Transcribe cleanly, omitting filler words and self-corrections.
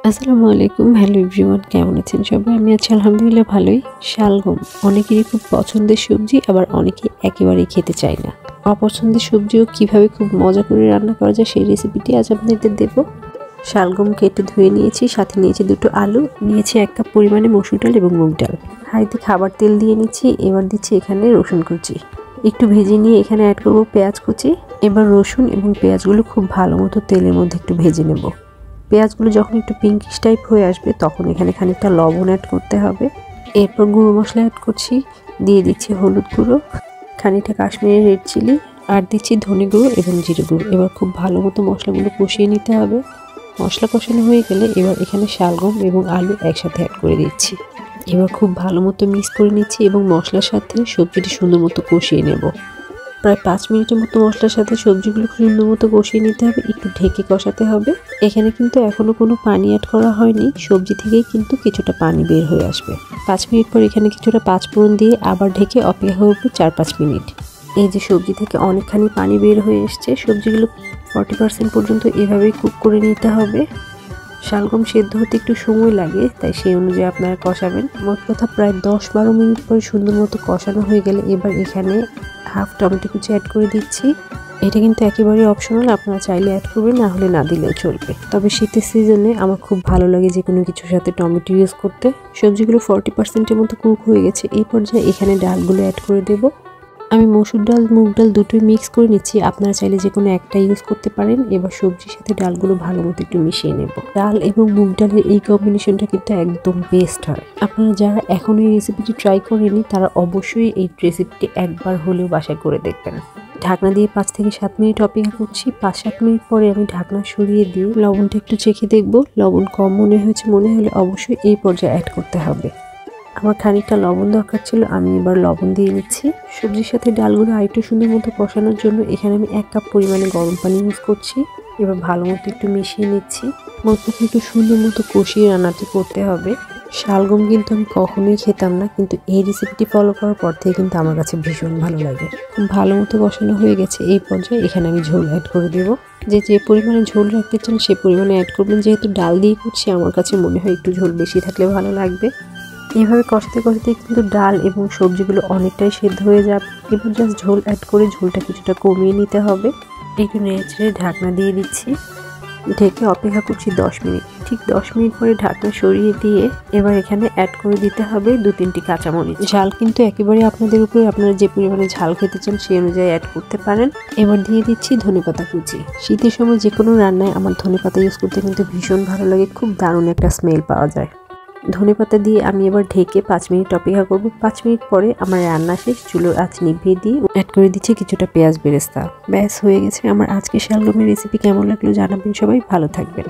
আসসালামু আলাইকুম। Hello everyone, কেমন আছেন সবাই? আমি আছি আলহামদুলিল্লাহ ভালোই। শালগম অনেকেরই খুব পছন্দের সবজি, আবার অনেকে একেবারেই খেতে চায় না। অপছন্দের সবজিও কিভাবে খুব মজা করে রান্না করা যায় সেই রেসিপিটি আজ আপনাদের দেব। শালগম কেটে ধুয়ে নিয়েছি, সাথে নিয়েছি দুটো আলু, নিয়েছি 1 কাপ পরিমাণে মসুর ডাল এবং মুগ ডাল। হাঁড়িতে খাবার তেল দিয়ে নিচ্ছি। এবার দিচ্ছি এখানে রসুন কুচি, একটু ভেজে নিয়ে এখানে অ্যাড করব পেঁয়াজ কুচি। এবার রসুন এবং পেঁয়াজগুলো খুব ভালো মতো তেলের মধ্যে একটু ভেজে নেব। পেঁয়াজগুলো যখন একটু পিঙ্কিশ টাইপ হয়ে আসবে তখন এখানে খানিকটা লবণ অ্যাড করতে হবে। এরপর গুঁড়ো মশলা অ্যাড করছি, দিয়ে দিচ্ছি হলুদ গুঁড়ো, খানিকটা কাশ্মীরি রেড চিলি, আর দিচ্ছি ধনে গুঁড়ো এবং জিরে গুঁড়ো। এবার খুব ভালো মতো মশলাগুলো কষিয়ে নিতে হবে। মশলা কষানো হয়ে গেলে এবার এখানে শালগম এবং আলু একসাথে অ্যাড করে দিচ্ছি। এবার খুব ভালো মতো মিক্স করে নিচ্ছি এবং মশলার সাথে সবজিটি সুন্দর মতো কষিয়ে নেব। প্রায় 5 মিনিটের মতো মশলার সাথে সবজিগুলো সুন্দর মতো কষিয়ে নিতে হবে, একটু ঢেকে কষাতে হবে। এখানে কিন্তু এখনো কোনো পানি অ্যাড করা হয়নি, সবজি থেকেই কিন্তু কিছুটা পানি বের হয়ে আসবে। 5 মিনিট পর এখানে কিছুটা পাঁচফোড়ন দিয়ে আবার ঢেকে অপেক্ষা করব 4-5 মিনিট। এই যে সবজি থেকে অনেকখানি পানি বের হয়ে এসছে, সবজিগুলো 40% পর্যন্ত এভাবেই কুক করে নিতে হবে। শালগম সেদ্ধ হতে একটু সময় লাগে, তাই সেই অনুযায়ী আপনারা কষাবেন। মোট কথা প্রায় 10-12 মিনিট পরে সুন্দর মতো কষানো হয়ে গেলে এবার এখানে হাফ টমেটো কুচি অ্যাড করে দিচ্ছি। এটা কিন্তু একেবারেই অপশনাল, আপনারা চাইলে অ্যাড করবেন, না হলে না দিলেও চলবে। তবে শীতের সিজনে আমার খুব ভালো লাগে যে কোনো কিছুর সাথে টমেটো ইউজ করতে। সবজিগুলো 40%-এর মতো কুক হয়ে গেছে। এই পর্যায়ে এখানে ডালগুলো অ্যাড করে দেব। আমি মসুর ডাল মুগ ডাল দুটোই মিক্স করে নিচ্ছি, আপনারা চাইলে যে কোনো একটা ইউজ করতে পারেন। এবার সবজির সাথে ডালগুলো ভালো মতো একটু মিশিয়ে নেব। ডাল এবং মুগ ডালের এই কম্বিনেশনটা কিন্তু একদম বেস্ট হয়। আপনারা যারা এখনো এই রেসিপিটি ট্রাই করেনি তারা অবশ্যই এই রেসিপিটি একবার হলেও বাসায় করে দেখবেন। ঢাকনা দিয়ে 5 থেকে 7 মিনিট অপেক্ষা করছি। 5-7 মিনিট পরে আমি ঢাকনা সরিয়ে দিয়ে লবণটা একটু চেখে দেখব। লবণ কম মনে হয়েছে মনে হলে অবশ্যই এই পর্যায়ে অ্যাড করতে হবে। আমার খানিকটা লবণ দরকার ছিল, আমি এবার লবণ দিয়ে নিচ্ছি। সবজির সাথে ডালগুলো আরেকটু সুন্দর মতো কষানোর জন্য এখানে আমি 1 কাপ পরিমাণে গরম পানি ইউজ করছি। এবার ভালো মতো একটু মিশিয়ে নিচ্ছি। মশলাটা একটু সুন্দর মতো কষিয়ে রান্নাটি করতে হবে। শালগম কিন্তু আমি কখনোই খেতাম না, কিন্তু এই রেসিপিটি ফলো করার পর থেকে কিন্তু আমার কাছে ভীষণ ভালো লাগে। খুব ভালো মতো কষানো হয়ে গেছে। এই পর্যায়ে এখানে আমি ঝোল অ্যাড করে দেবো। যে পরিমাণে ঝোল রাখতে চান সে পরিমাণে অ্যাড করবেন। যেহেতু ডাল দিয়ে করছি আমার কাছে মনে হয় একটু ঝোল বেশি থাকলে ভালো লাগবে। এভাবে কষতে কষতে কিন্তু ডাল এবং সবজিগুলো অনেকটাই সেদ্ধ হয়ে যাবে। এবার জাস্ট ঝোল অ্যাড করে ঝোলটা কিছুটা কমিয়ে নিতে হবে। একটু নেড়ে ঢাকনা দিয়ে দিচ্ছি, ঢেকে অপেক্ষা করছি 10 মিনিট। ঠিক 10 মিনিট পরে ঢাকনা সরিয়ে দিয়ে এবার এখানে অ্যাড করে দিতে হবে 2-3টি কাঁচামরিচ। ঝাল কিন্তু একেবারে আপনাদের উপরে, আপনারা যে পরিমাণে ঝাল খেতে চান সেই অনুযায়ী অ্যাড করতে পারেন। এবার দিয়ে দিচ্ছি ধনেপাতা কুচি। শীতের সময় যে কোনো রান্নায় আমার ধনেপাতা ইউজ করতে কিন্তু ভীষণ ভালো লাগে, খুব দারুণ একটা স্মেল পাওয়া যায়। ধনেপাতা দিয়ে আমি এবার ঢেকে 5 মিনিট অপেক্ষা করব। 5 মিনিট পরে আমার রান্না শেষ, চুলোর আঁচ নিভিয়ে দিয়ে অ্যাড করে দিচ্ছি কিছুটা পেঁয়াজ বেরেস্তা। ব্যাস হয়ে গেছে আমার আজকে শালগমের রেসিপি। কেমন লাগলো জানাবেন সবাই, ভালো থাকবেন।